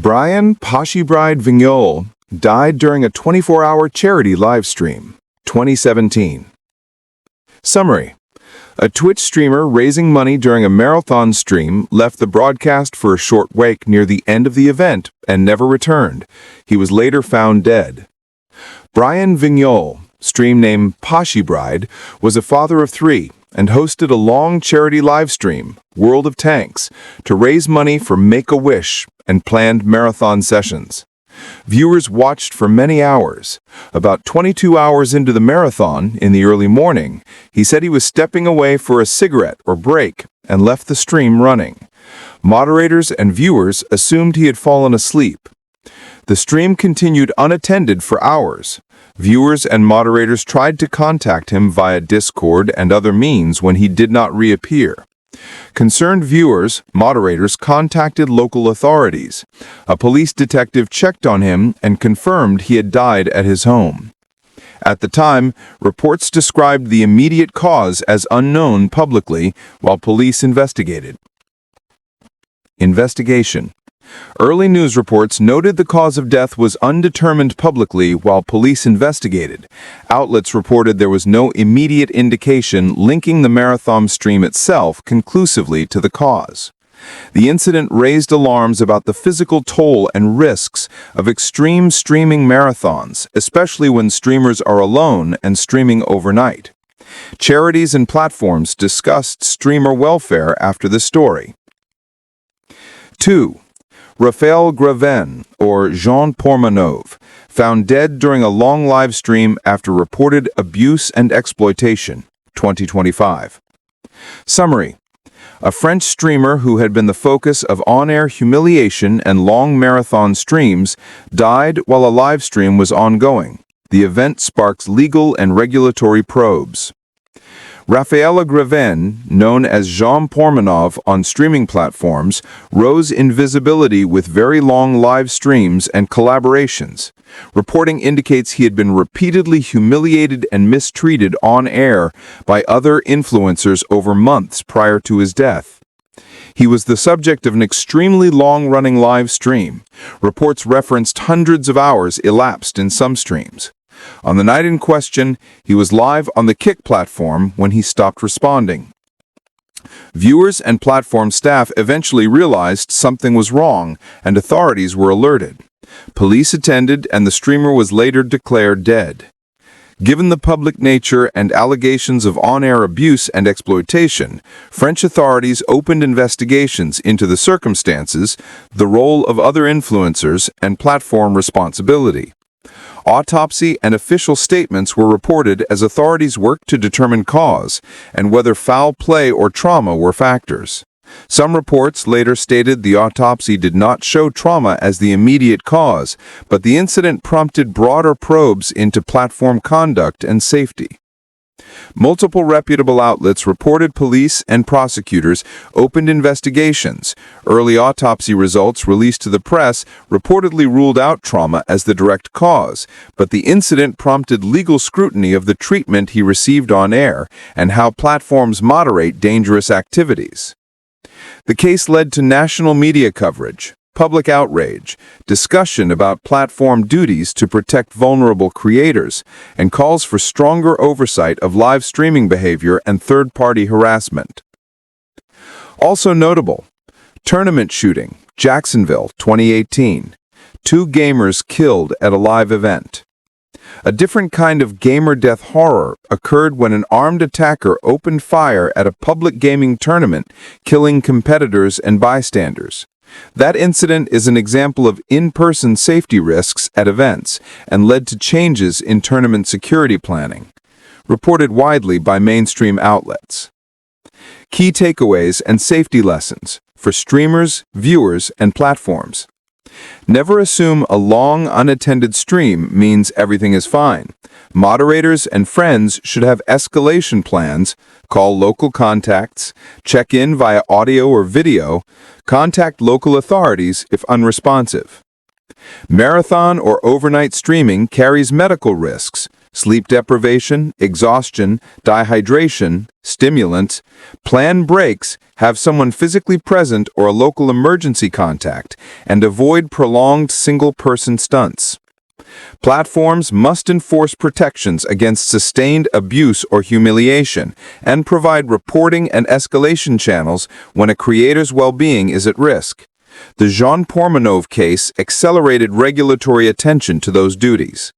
Brian Pashibryde Vignol died during a 24-hour charity live stream, 2017. Summary. A Twitch streamer raising money during a marathon stream left the broadcast for a short wake near the end of the event and never returned. He was later found dead. Brian Vignol, stream name Pashibryde, was a father of 3 and hosted a long charity live stream, World of Tanks, to raise money for Make-A-Wish and planned marathon sessions. Viewers watched for many hours. About 22 hours into the marathon, in the early morning, he said he was stepping away for a cigarette or break and left the stream running. Moderators and viewers assumed he had fallen asleep. The stream continued unattended for hours. Viewers and moderators tried to contact him via Discord and other means when he did not reappear. Concerned viewers, moderators contacted local authorities. A police detective checked on him and confirmed he had died at his home. At the time, reports described the immediate cause as unknown publicly while police investigated. Investigation. Early news reports noted the cause of death was undetermined publicly while police investigated. Outlets reported there was no immediate indication linking the marathon stream itself conclusively to the cause. The incident raised alarms about the physical toll and risks of extreme streaming marathons, especially when streamers are alone and streaming overnight. Charities and platforms discussed streamer welfare after the story. 2. Raphael Graven, or Jean Pormanov, found dead during a long live stream after reported abuse and exploitation, 2025. Summary. A French streamer who had been the focus of on-air humiliation and long marathon streams died while a live stream was ongoing. The event sparks legal and regulatory probes. Raphael Graven, known as Jean Pormanov on streaming platforms, rose in visibility with very long live streams and collaborations. Reporting indicates he had been repeatedly humiliated and mistreated on air by other influencers over months prior to his death. He was the subject of an extremely long-running live stream. Reports referenced hundreds of hours elapsed in some streams. On the night in question, he was live on the Kick platform when he stopped responding. Viewers and platform staff eventually realized something was wrong, and authorities were alerted. Police attended, and the streamer was later declared dead. Given the public nature and allegations of on-air abuse and exploitation, French authorities opened investigations into the circumstances, the role of other influencers, and platform responsibility. Autopsy and official statements were reported as authorities worked to determine cause and whether foul play or trauma were factors. Some reports later stated the autopsy did not show trauma as the immediate cause, but the incident prompted broader probes into platform conduct and safety. Multiple reputable outlets reported police and prosecutors opened investigations. Early autopsy results released to the press reportedly ruled out trauma as the direct cause, but the incident prompted legal scrutiny of the treatment he received on air and how platforms moderate dangerous activities. The case led to national media coverage, public outrage, discussion about platform duties to protect vulnerable creators, and calls for stronger oversight of live streaming behavior and third-party harassment. Also notable, tournament shooting, Jacksonville, 2018. 2 gamers killed at a live event. A different kind of gamer death horror occurred when an armed attacker opened fire at a public gaming tournament, killing competitors and bystanders. That incident is an example of in-person safety risks at events and led to changes in tournament security planning, reported widely by mainstream outlets. Key takeaways and safety lessons for streamers, viewers, and platforms. Never assume a long, unattended stream means everything is fine. Moderators and friends should have escalation plans, call local contacts, check in via audio or video, contact local authorities if unresponsive. Marathon or overnight streaming carries medical risks. sleep deprivation, exhaustion, dehydration, stimulants. Plan breaks, have someone physically present or a local emergency contact, and avoid prolonged single-person stunts. Platforms must enforce protections against sustained abuse or humiliation and provide reporting and escalation channels when a creator's well-being is at risk. The Jean Pormanov case accelerated regulatory attention to those duties.